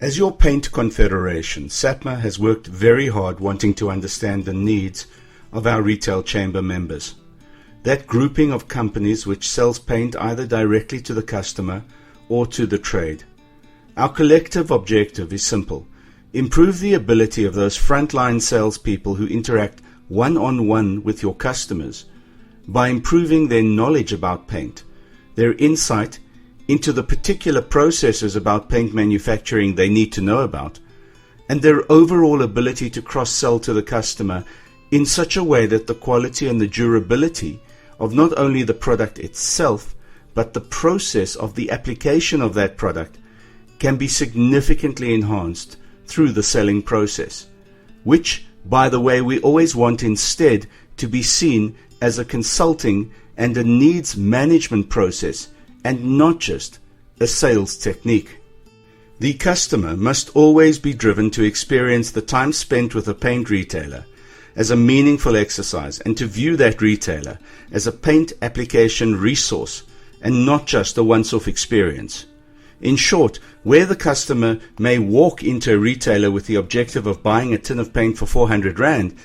As your paint confederation, SAPMA has worked very hard wanting to understand the needs of our retail chamber members. That grouping of companies which sells paint either directly to the customer or to the trade. Our collective objective is simple: improve the ability of those frontline salespeople who interact one-on-one with your customers by improving their knowledge about paint, their insight into the particular processes about paint manufacturing they need to know about, and their overall ability to cross-sell to the customer in such a way that the quality and the durability of not only the product itself, but the process of the application of that product can be significantly enhanced through the selling process, which, by the way, we always want instead to be seen as a consulting and a needs management process and not just a sales technique. The customer must always be driven to experience the time spent with a paint retailer as a meaningful exercise and to view that retailer as a paint application resource and not just a once-off experience. In short, where the customer may walk into a retailer with the objective of buying a tin of paint for 400 Rand,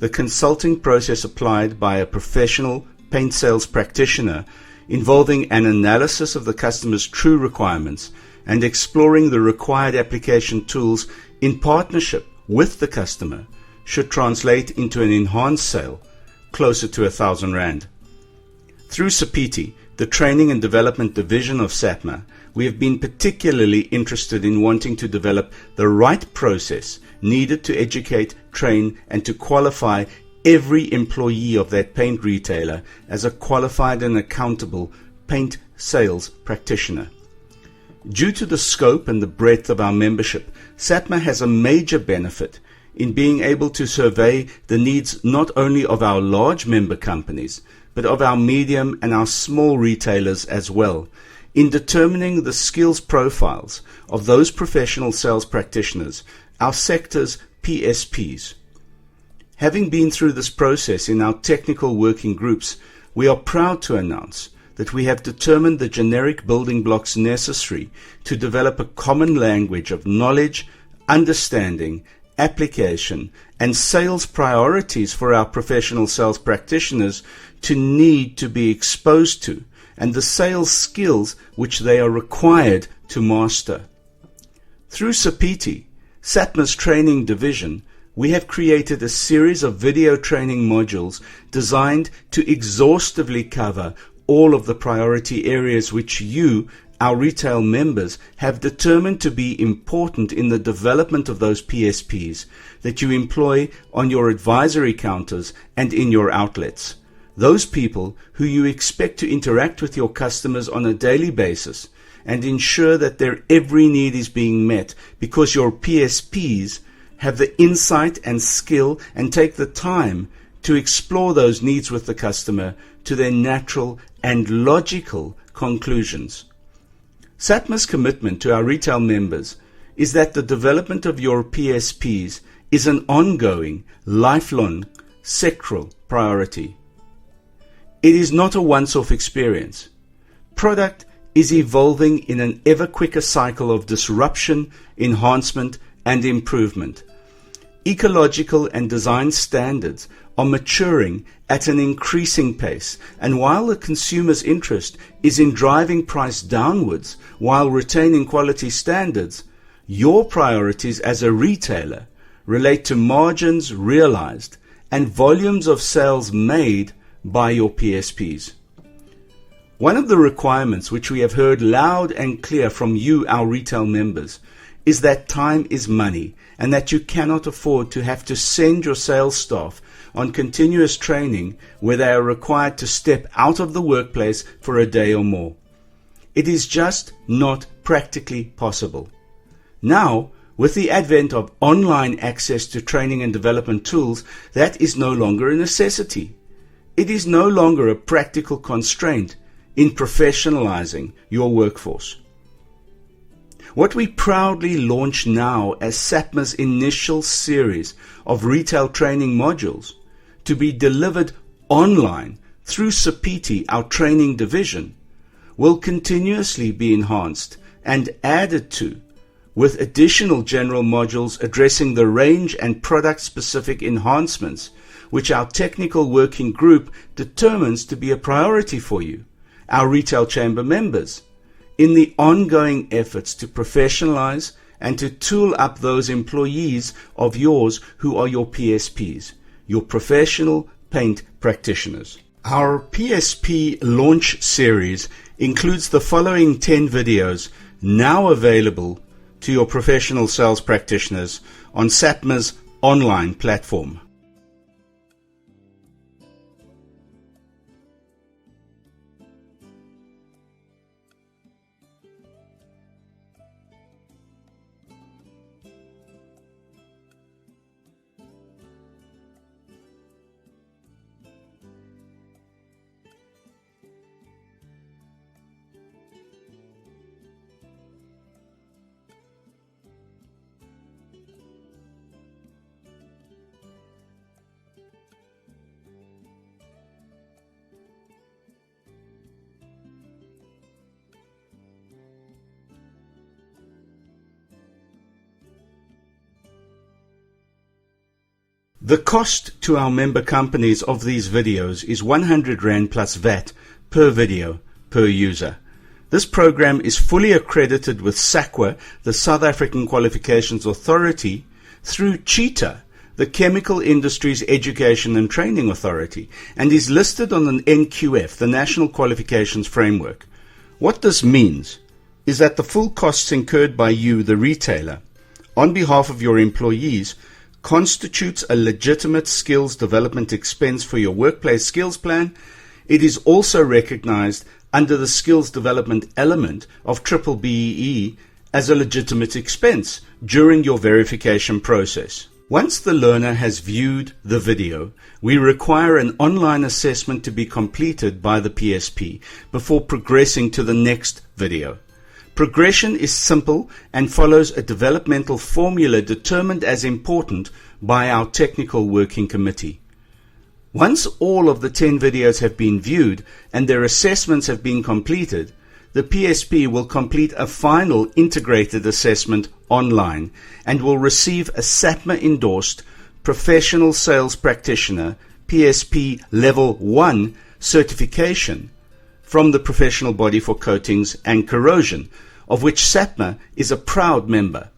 the consulting process applied by a professional paint sales practitioner involving an analysis of the customer's true requirements and exploring the required application tools in partnership with the customer should translate into an enhanced sale closer to 1,000 Rand. Through SAPITI, the training and development division of SAPMA, we have been particularly interested in wanting to develop the right process needed to educate, train, and to qualify every employee of that paint retailer as a qualified and accountable paint sales practitioner. Due to the scope and the breadth of our membership, SAPMA has a major benefit in being able to survey the needs not only of our large member companies, but of our medium and our small retailers as well, in determining the skills profiles of those professional sales practitioners, our sector's PSPs. Having been through this process in our technical working groups, we are proud to announce that we have determined the generic building blocks necessary to develop a common language of knowledge, understanding, application, and sales priorities for our professional sales practitioners to need to be exposed to, and the sales skills which they are required to master. Through SAPITI, SAPMA's training division, we have created a series of video training modules designed to exhaustively cover all of the priority areas which you, our retail members, have determined to be important in the development of those PSPs that you employ on your advisory counters and in your outlets. Those people who you expect to interact with your customers on a daily basis and ensure that their every need is being met because your PSPs have the insight and skill and take the time to explore those needs with the customer to their natural and logical conclusions. SAPMA's commitment to our retail members is that the development of your PSPs is an ongoing, lifelong, sectoral priority. It is not a once-off experience. Product is evolving in an ever quicker cycle of disruption, enhancement, and improvement. Ecological and design standards are maturing at an increasing pace, and while the consumer's interest is in driving price downwards while retaining quality standards, your priorities as a retailer relate to margins realized and volumes of sales made by your PSPs. One of the requirements which we have heard loud and clear from you, our retail members, is that time is money and that you cannot afford to have to send your sales staff on continuous training where they are required to step out of the workplace for a day or more. It is just not practically possible. Now, with the advent of online access to training and development tools, that is no longer a necessity. It is no longer a practical constraint in professionalizing your workforce. What we proudly launch now as SAPMA's initial series of retail training modules to be delivered online through SAPITI, our training division, will continuously be enhanced and added to with additional general modules addressing the range and product-specific enhancements which our technical working group determines to be a priority for you, our retail chamber members, in the ongoing efforts to professionalize and to tool up those employees of yours who are your PSPs, your professional paint practitioners. Our PSP launch series includes the following 10 videos now available to your professional sales practitioners on SAPMA's online platform. The cost to our member companies of these videos is 100 Rand plus VAT per video, per user. This program is fully accredited with SAPMA, the South African Qualifications Authority, through CHEETA, the Chemical Industries Education and Training Authority, and is listed on an NQF, the National Qualifications Framework. What this means is that the full costs incurred by you, the retailer, on behalf of your employees, constitutes a legitimate skills development expense for your workplace skills plan. It is also recognized under the skills development element of BBBEE as a legitimate expense during your verification process. Once the learner has viewed the video, we require an online assessment to be completed by the PSP before progressing to the next video. Progression is simple and follows a developmental formula determined as important by our technical working committee. Once all of the 10 videos have been viewed and their assessments have been completed, the PSP will complete a final integrated assessment online and will receive a SAPMA-endorsed Professional Sales Practitioner PSP Level 1 certification from the Professional Body for Coatings and Corrosion, of which SAPMA is a proud member.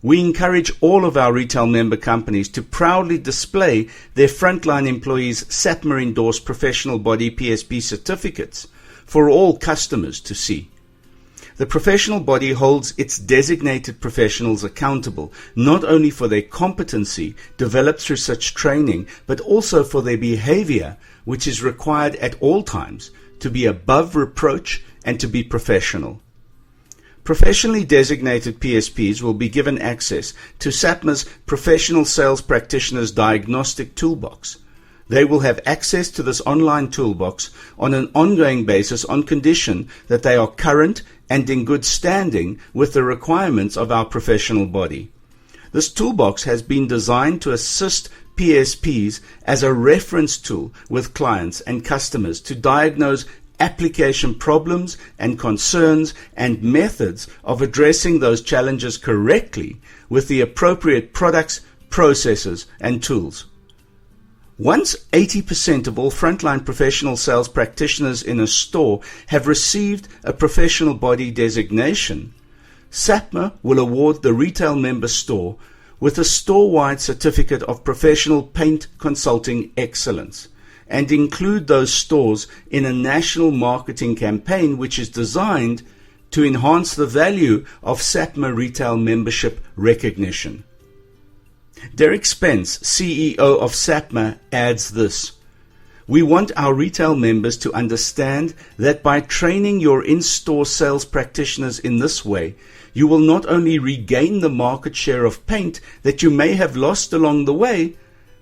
We encourage all of our retail member companies to proudly display their frontline employees' SAPMA-endorsed Professional Body PSP certificates for all customers to see. The professional body holds its designated professionals accountable not only for their competency developed through such training, but also for their behavior, which is required at all times to be above reproach and to be professional. Professionally designated PSPs will be given access to SAPMA's Professional Sales Practitioners Diagnostic Toolbox. They will have access to this online toolbox on an ongoing basis on condition that they are current and in good standing with the requirements of our professional body. This toolbox has been designed to assist PSPs as a reference tool with clients and customers to diagnose application problems and concerns and methods of addressing those challenges correctly with the appropriate products, processes, and tools. Once 80% of all frontline professional sales practitioners in a store have received a professional body designation, SAPMA will award the retail member store with a store-wide certificate of professional paint consulting excellence, and include those stores in a national marketing campaign which is designed to enhance the value of SAPMA retail membership recognition. Derek Spence, CEO of SAPMA, adds this: "We want our retail members to understand that by training your in-store sales practitioners in this way, you will not only regain the market share of paint that you may have lost along the way,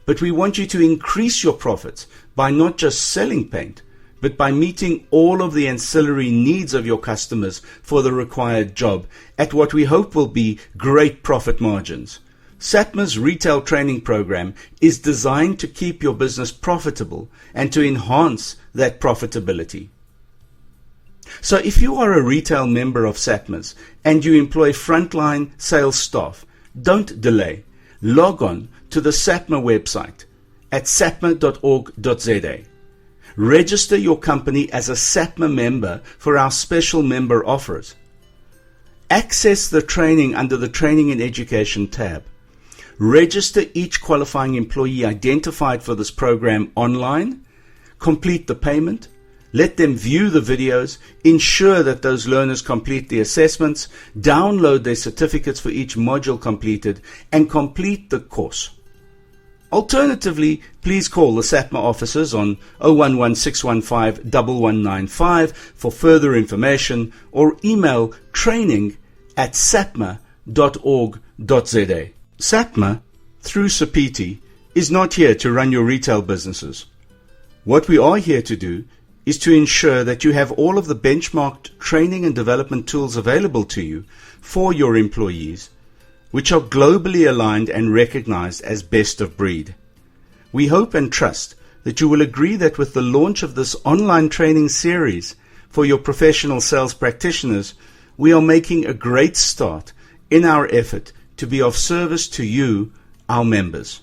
but we want you to increase your profits by not just selling paint, but by meeting all of the ancillary needs of your customers for the required job at what we hope will be great profit margins." SAPMA's retail training program is designed to keep your business profitable and to enhance that profitability. So if you are a retail member of SAPMA's and you employ frontline sales staff, don't delay. Log on to the SAPMA website at sapma.org.za. Register your company as a SAPMA member for our special member offers. Access the training under the Training and Education tab. Register each qualifying employee identified for this program online. Complete the payment. Let them view the videos, ensure that those learners complete the assessments, download their certificates for each module completed, and complete the course. Alternatively, please call the SAPMA offices on 011-615-1195 for further information or email training@sapma.org.za. SAPMA, through Sapiti, is not here to run your retail businesses. What we are here to do is to ensure that you have all of the benchmarked training and development tools available to you for your employees, which are globally aligned and recognized as best of breed. We hope and trust that you will agree that with the launch of this online training series for your professional sales practitioners, we are making a great start in our effort to be of service to you, our members.